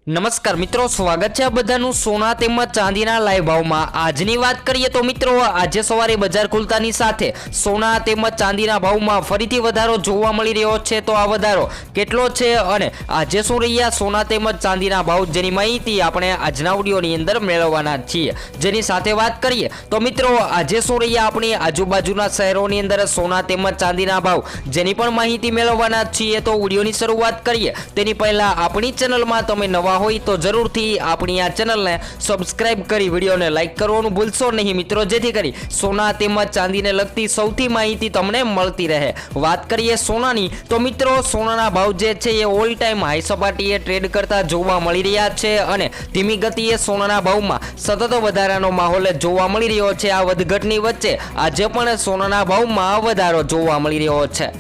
नमस्कार मित्रों, स्वागत है बधानु सोना तेमज चांदीना लाइव भावमां। आजनी बात करिए तो मित्रों, आज सवारे बजार खुलतानी साथे सोना तेमज चांदीना भावमां फरीथी वधारो जोवा मळी रह्यो छे। तो आ वधारो केटलो छे अने आजे शुं रह्या सोना तेमज चांदीना भाव, जेनी माहिती आपणे आजना विडियोनी अंदर मेळववाना छीए। जेनी साथे वात करिए तो मित्रों, आजे शुं रह्या आपणी आजुबाजुना शहेरोनी अंदर सोना तेमज चांदीना भाव, जेनी पण माहिती मेळववाना छीए। तो विडियोनी शरूआत करिए तेनी पहेला आपणी चेनलमां तमे नवा હોય તો જરૂરથી આપણી આ ચેનલને સબસ્ક્રાઇબ કરી વિડીયોને લાઈક કરવાનું ભૂલશો નહીં મિત્રો, જેથી કરી સોના તેમજ ચાંદીને લગતી સૌથી માહિતી તમને મળતી રહે। વાત કરીએ સોનાની તો મિત્રો, સોનાના ભાવ જે છે એ ઓલ ટાઈમ હાઈ સપાટીએ ટ્રેડ કરતા જોવા મળી રહ્યા છે અને ધીમી ગતિએ સોનાના ભાવમાં સતત વધારાનો માહોલ જોવા મળી રહ્યો છે। આ વધઘટની વચ્ચે આજે પણ સોનાના ભાવમાં વધારો જોવા મળી રહ્યો છે।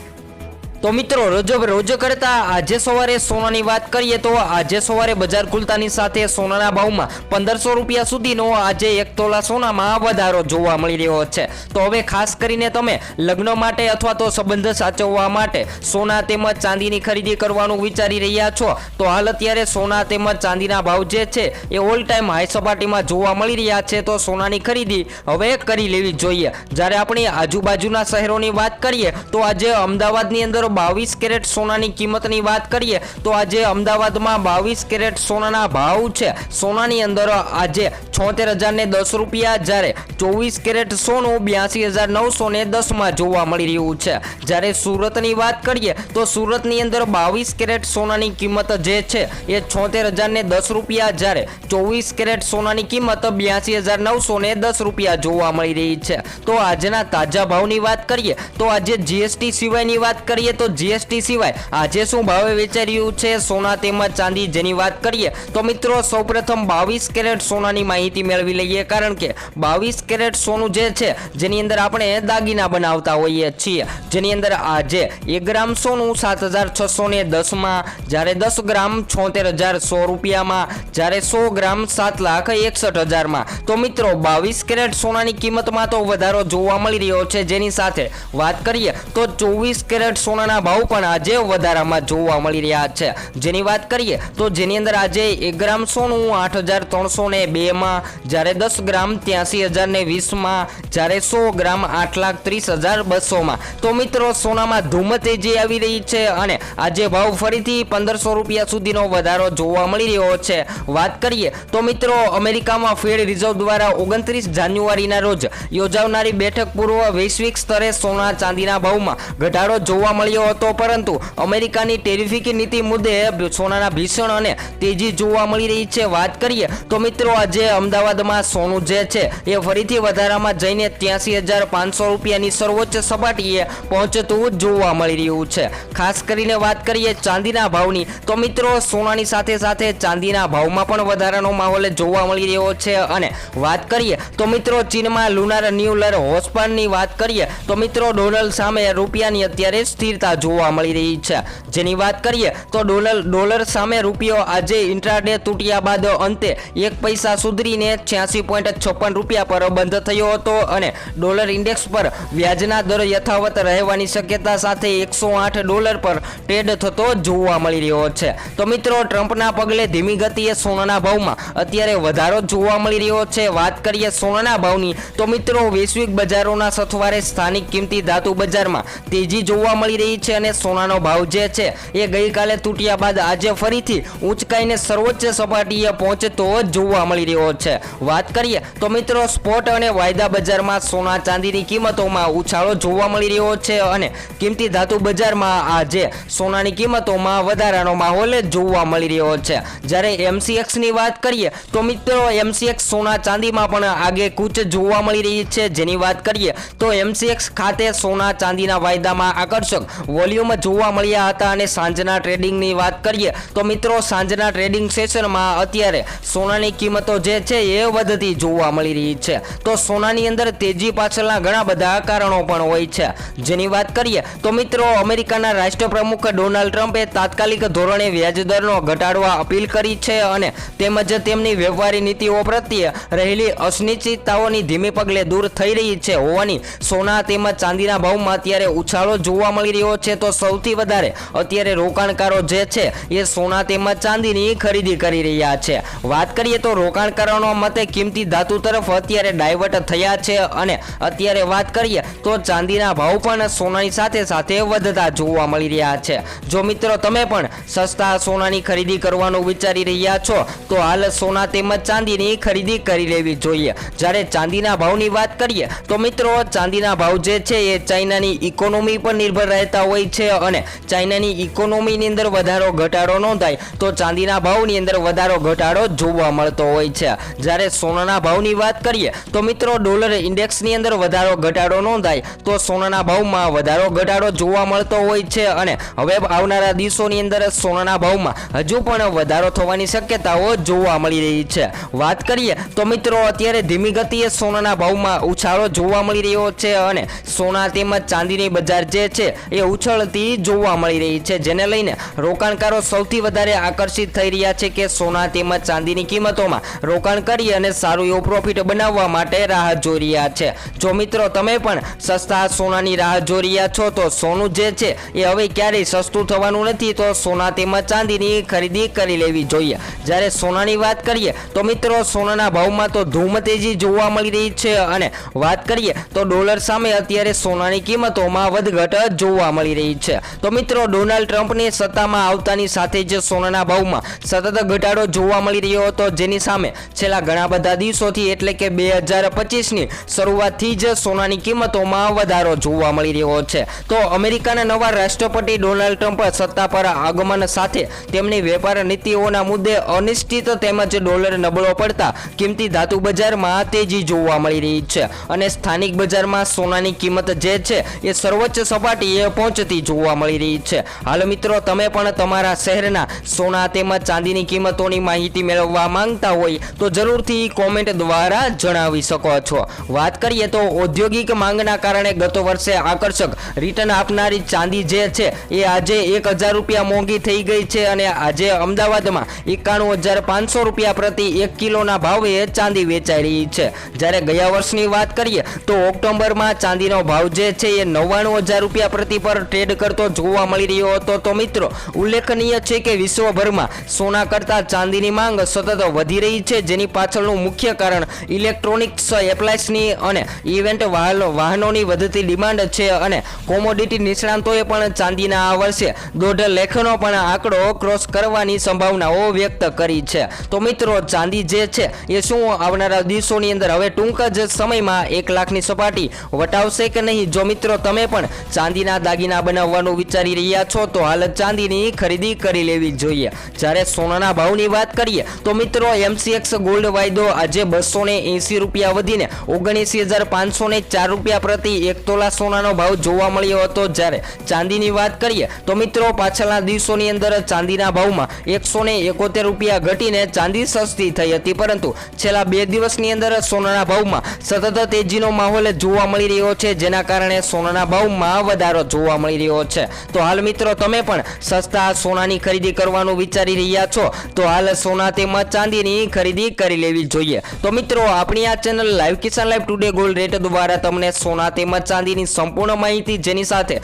तो मित्रों, रोज करता आज सवारे सोनानी बात करिए तो आज सवारे बजार खुलतानी साथे सोनाना भावमां 1500 रूपिया सुधीनो आज एक तोला सोनामां वधारो जोवा मळी रह्यो छे। तो हवे खास करीने तमे लग्न माटे अथवा तो संबंध साचववा माटे सोना तेमज चांदीनी खरीदी करवानुं विचारी रह्या छो तो हाल अत्यारे सोना तेमज चांदीना भाव जे छे ए ऑल टाइम हाई सपाटीमां जोवा मळी रह्या छे। तो सोनानी खरीदी हवे करी लेवी जोईए। ज्यारे आपणे आजुबाजुना शहेरोनी वात करिए तो आज अमदावादनी अंदर 22 कैरेट सोनानी किंमतनी बात करिए तो आज अमदावाद में 22 कैरेट सोनाना भाव छे। सोनानी अंदर आज 76,010 रूपिया, ज्यारे 24 कैरेट सोनू 82,910 में जोवा मळी रह्युं छे। ज्यारे सूरतनी बात करिए तो सूरतनी अंदर 22 कैरेट सोनानी किंमत जे छे ए 76,010 रूपिया, ज्यारे 24 कैरेट सोनानी किंमत 82,910 रूपिया जोवा मळी रही छे। तो आजना ताजा भावनी बात करिए तो आज जीएसटी सिवायनी बात करिए तो जीएसटी सिवाय આજે શું ભાવે વેચાઈ રહ્યું છે સોના તેમજ ચાંદી, જેની વાત કરીએ તો મિત્રો સૌપ્રથમ 22 કેરેટ સોનાની માહિતી મેળવી લઈએ, કારણ કે 22 કેરેટ સોનું જે છે જેની અંદર આપણે દાગીના બનાવતા હોઈએ છીએ, જેની અંદર આજે 1 ગ્રામ સોનું 7,610 માં, જ્યારે 10 ગ્રામ 76,100 રૂપિયામાં, જ્યારે 100 ગ્રામ 7,61,000 માં। તો મિત્રો 22 કેરેટ સોનાની કિંમતમાં તો વધારો જોવા મળી રહ્યો છે। જેની સાથે વાત કરીએ તો 24 કેરેટ સોનાના ભાવ પણ આજે વધારામાં જોવા મળી રહ્યા છે। જેની વાત કરીએ તો જેની અંદર આજે 1 ગ્રામ સોનું 8,302 માં, જ્યારે 10 ગ્રામ 83,020 માં, જ્યારે 100 ગ્રામ 8,30,200 માં। તો મિત્રો સોનામાં ધૂમ તેજી આવી રહી છે અને આજે ભાવ ફરીથી 1500 રૂપિયા સુધીનો વધારો જોવા મળી રહ્યો છે। વાત કરીએ તો મિત્રો અમેરિકામાં ફેડ રિઝર્વ દ્વારા 29 જાન્યુઆરીના રોજ યોજાનારી બેઠક પૂર્વ વૈશ્વિક સ્તરે સોના ચાંદીના ભાવમાં ઘટાડો જોવા મળ્યો હતો, પરંતુ અમેરિકાની ટેરિફિક નીતિ મુદ્દે સોનાના ભીષણ અને તેજી જોવા મળી રહી છે। વાત કરીએ તો મિત્રો આજે અમદાવાદમાં સોનું જે છે એ ફરીથી વધારામાં જઈને 83,500 રૂપિયાની સર્વોચ્ચ સપાટીએ પહોંચતું જોવા મળી રહ્યું છે। ખાસ કરીને વાત કરીએ ચાંદીના ભાવની તો મિત્રો સોનાની સાથે સાથે ચાંદીના ભાવમાં પણ વધારાનો માહોલ જોવા મળી રહ્યો છે। અને વાત કરીએ તો મિત્રો ચીનમાં લુનાર ન્યૂ યર હોસ્પાનની વાત કરીએ તો મિત્રો ડોલર સામે રૂપિયાની અત્યારે સ્થિરતા જોવા મળી રહી છે। જેની વાત કરીએ તો ડોલર સામે રૂપિયો આજે ઇન્ટ્રાડે તૂટ્યા બાદ અંતે 1 પૈસા સુધરીને 86.56 રૂપિયા પર બંધ થયો હતો અને ડોલર ઇન્ડેક્સ પર વ્યાજના દર યથાવત રહેવાની શક્યતા સાથે 108 ડોલર પર ટ્રેડ થતો જોવા મળી રહ્યો છે। તો મિત્રો ટ્રમ્પના પગલે ધીમી ગતિએ સોનાના ભાવમાં અત્યારે વધારો જોવા મળી રહ્યો છે। વાત કરીએ સોનાના ભાવની તો મિત્રો વૈશ્વિક બજારોના સથવારે સ્થાનિક કિંમતી ધાતુ બજારમાં તેજી જોવા મળી રહી છે અને સોનાનો ભાવ જે છે એ ગઈકાલે તૂટ્યા બાદ આજે ફરીથી ઊંચકાઈને સર્વોચ્ચ સપાટીએ પહોંચતો જોવા મળી રહ્યો છે। વાત કરીએ તો મિત્રો સ્પોટ અને વાયદા બજારમાં સોના ચાંદીની કિંમતોમાં ઉછાળો જોવા મળી રહ્યો છે અને કિંમતી ધાતુ બજારમાં આજે સોનાની કિંમતોમાં વધારાનો માહોલ જોવા મળી રહ્યો છે। જ્યારે MCX ની વાત કરીએ તો મિત્રો MCX સોના ચાંદીમાં પણ આગે કૂચ જોવા મળી રહી છે। જેની વાત કરીએ તો MCX ખાતે સોના ચાંદીના વાયદામાં આકર્ષક વોલ્યુમ જોવા મળ્યા હતા અને સાંજના ટ્રેડિંગની વાત કરીએ તો મિત્રો સાંજના ટ્રેડિંગ સેશનમાં અત્યારે સોનાની કિંમતો જે છે એ વધતી જોવા મળી રહી છે। તો સોનાની અંદર તેજી પાછળના ઘણા બધા કારણો પણ હોય છે। જેની વાત કરીએ તો મિત્રો અમેરિકાના રાષ્ટ્રપ્રમુખ ડોનાલ્ડ ટ્રમ્પે તાત્કાલિક ધોરણે વ્યાજ દરનો ઘટાડવા અપીલ કરી છે અને તેમજ તેમની વેપારી નીતિઓ પ્રત્યે રહેલી અનિશ્ચિતતાઓની ધીમે પગલે દૂર થઈ રહી છે હોવાની સોના તેમજ ચાંદીના ભાવમાં અત્યારે ઉછાળો જોવા મળી રહ્યો રહ્યો છે, તો સૌથી વધારે અત્યારે રોકાણકારો જે છે એ સોના તેમજ ચાંદીની ખરીદી કરી રહ્યા છે. વાત કરીએ તો રોકાણકારોના મતે કિંમતી ધાતુ તરફ અત્યારે ડાયવર્ટ થયા છે અને અત્યારે વાત કરીએ તો ચાંદીના ભાવ પણ સોનાની સાથે સાથે વધતા જોવા મળી રહ્યા છે. જો મિત્રો તમે પણ સસ્તા સોનાની ખરીદી કરવાનું વિચારી રહ્યા છો તો હાલ સોના તેમજ ચાંદીની ખરીદી કરી લેવી જોઈએ. જ્યારે ચાંદીના ભાવની વાત કરીએ તો મિત્રો ચાંદીના ભાવ જે છે એ ચાઇનાની ઇકોનોમી પર નિર્ભર રહેતા હોય છે અને ચાઇનાની ઇકોનોમીની અંદર વધારો ઘટાડો નોંધાય તો ચાંદીના ભાવની અંદર વધારો ઘટાડો જોવા મળતો હોય છે. જ્યારે સોનાના ભાવની વાત કરીએ તો મિત્રો ડોલર ઇન્ડેક્સની અંદર વધારો ઘટાડો નોંધાય તો સોનાના ભાવમાં વધારો ઘટાડો જોવા મળતો હોય છે અને હવે આવનારા દિવસોની અંદર સોનાના ભાવમાં હજુ પણ વધારો થવાની શક્યતાઓ જોવા મળી રહી છે. વાત કરીએ તો મિત્રો અત્યારે ધીમી ગતિએ સોનાના ભાવમાં ઉછાળો જોવા મળી રહ્યો છે અને સોના તેમજ ચાંદીની બજાર જે છે એ ઉછળતી જોવા મળી રહી છે, જેને લઈને રોકાણકારો સૌથી વધારે આકર્ષિત થઈ રહ્યા છે કે સોના તેમજ ચાંદીની કિંમતોમાં રોકાણ કરી અને સારું એવું પ્રોફિટ બનાવવા માટે રાહ જોઈ રહ્યા છે. જો મિત્રો તમે પણ સસ્તા સોનાની રાહ જોઈ રહ્યા છો તો સોનું જે છે એ હવે ક્યારેય સસ્તું થવાનું નથી, તો સોના તેમજ ચાંદીની ખરીદી કરી લેવી જોઈએ. જ્યારે સોનાની વાત કરીએ તો મિત્રો સોનાના ભાવમાં તો ધૂમ તેજી જોવા મળી રહી છે અને વાત કરીએ તો ડોલર સામે અત્યારે સોનાની કિંમતોમાં વધઘટ જોવા મળી રહી છે. તો મિત્રો ડોનાલ્ડ ટ્રમ્પની સત્તામાં આવતાની સાથે જ સોનાના ભાવમાં સતત ઘટાડો જોવા મળી રહ્યો હતો, જેની સામે છેલ્લા ઘણા બધા દિવસોથી એટલે કે 2025ની શરૂઆતથી જ સોનાની કિંમતોમાં વધારો જોવા મળી રહ્યો છે. તો અમેરિકાના નવા રાષ્ટ્રપતિ ડોનાલ્ડ ટ્રમ્પ સત્તા પર આગમન સાથે તેમની વેપાર નીતિઓના મુદ્દે અનિશ્ચિત તેમજ ડોલર નબળો પડતા કિંમતી ધાતુ બજારમાં તેજી જોવા મળી રહી છે અને સ્થાનિક બજારમાં સોનાની કિંમત જે છે એ સર્વોચ્ચ સપાટીએ પહોંચતી જોવા મળી રહી છે. હાલ મિત્રો તમે પણ તમારા શહેરના સોના તેમજ ચાંદીની કિંમતોની માહિતી મેળવવા માંગતા હોય તો જરૂરથી કોમેન્ટ દ્વારા જણાવી શકો છો. વાત કરીએ તો ઔદ્યોગિક માંગના કારણે ગત વર્ષે આકર્ષક રિટર્ન આપનારી ચાંદી જે છે એ આજે 1000 રૂપિયા મોંઘી થઈ ગઈ છે અને આજે અમદાવાદમાં 91,500 રૂપિયા પ્રતિ 1 કિલોના ભાવે ચાંદી વેચાઈ રહી છે. જ્યારે ગયા વર્ષની વાત કરીએ તો ઓક્ટોબરમાં ચાંદીનો ભાવ જે છે એ 99,000 રૂપિયા પ્રતિ પર ટ્રેડ કરતો જોવા મળી રહ્યો હતો. તો મિત્રો ઉલ્લેખનીય છે કે વિશ્વભરમાં સોના કરતાં ચાંદીની માંગ સતત વધી રહી છે, જેની પાછળનું મુખ્ય કારણ ઇલેક્ટ્રોનિક્સ એપ્લાયન્સની અને ઇવેન્ટ વાહનોની વધતી ડિમાન્ડ છે અને કોમોડિટી નિષ્ણાંતોએ પણ ચાંદીના આ વર્ષે 1.5 લાખનો પણ આંકડો ક્રોસ કરવાની સંભાવનાઓ વ્યક્ત કરી છે. તો મિત્રો ચાંદી જે છે એ શું આવનારા દિવસોની અંદર હવે ટૂંક જ સમયમાં 1 લાખની સપાટી વટાવશે કે નહીં? જો મિત્રો તમે પણ ચાંદીના દાગીના બનાવવાનું વિચારી રહ્યા છો તો હાલ ચાંદીની ખરીદી કરી લેવી જોઈએ. જ્યારે સોનાના ભાવની વાત કરીએ તો મિત્રો MCX ગોલ્ડ વાયદો આજે 280 રૂપિયા વધીને 79,504 રૂપિયા પ્રતિ 1 તોલા સોનાનો ભાવ જોવા મળ્યો હતો. જ્યારે ચાંદીની વાત કરીએ તો મિત્રો પાછળના દિવસોની અંદર ચાંદીના ભાવમાં 171 રૂપિયા ઘટીને ચાંદી સસ્તી થઈ હતી, પરંતુ છેલ્લા 2 દિવસની અંદર સોનાના ભાવમાં સતત તેજીનો માહોલ જોવા મળી રહ્યો છે, જેના કારણે સોનાના ભાવમાં વધારો જોવા મળી રહ્યો છે. તો હાલ મિત્રો તમે પણ સસ્તા સોનાની ખરીદી કરવાનું વિચારી રહ્યા છો તો હાલ સોના તેમજ ચાંદીની ખરીદી કરી લેવી જોઈએ. તો મિત્રો આપણી આ ચેનલ લાઈવ કિસાન લાઈવ ટુડે ગોલ્ડ રેટ દ્વારા તમને સોના તેમજ ચાંદીની સંપૂર્ણ માહિતી, જેની સાથે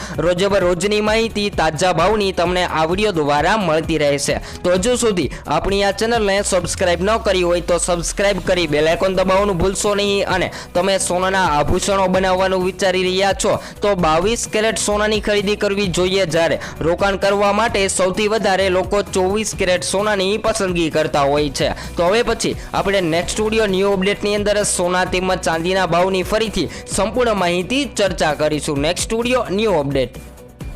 રોજની માહિતી તાજા ભાવની તમને આ વિડીયો દ્વારા મળતી રહેશે. તો હજુ સુધી આપણી આ ચેનલને સબસ્ક્રાઇબ ન કરી હોય તો સબસ્ક્રાઇબ કરી બેલ આઇકોન દબાવવાનું ભૂલશો નહીં. અને તમે સોનાના આભૂષણો બનાવવાનું વિચારી રહ્યા છો તો 22 કેરેટ સોનાની ખરીદી કરવી જોઈએ. જ્યારે રોકાણ કરવા માટે સૌથી વધારે લોકો 24 કેરેટ સોનાની પસંદગી કરતા હોય છે. તો હવે પછી આપણે નેક્સ્ટ વિડીયો ન્યૂ અપડેટની અંદર સોના તેમજ ચાંદીના ભાવની ફરીથી સંપૂર્ણ માહિતી ચર્ચા કરીશું. Next video new update.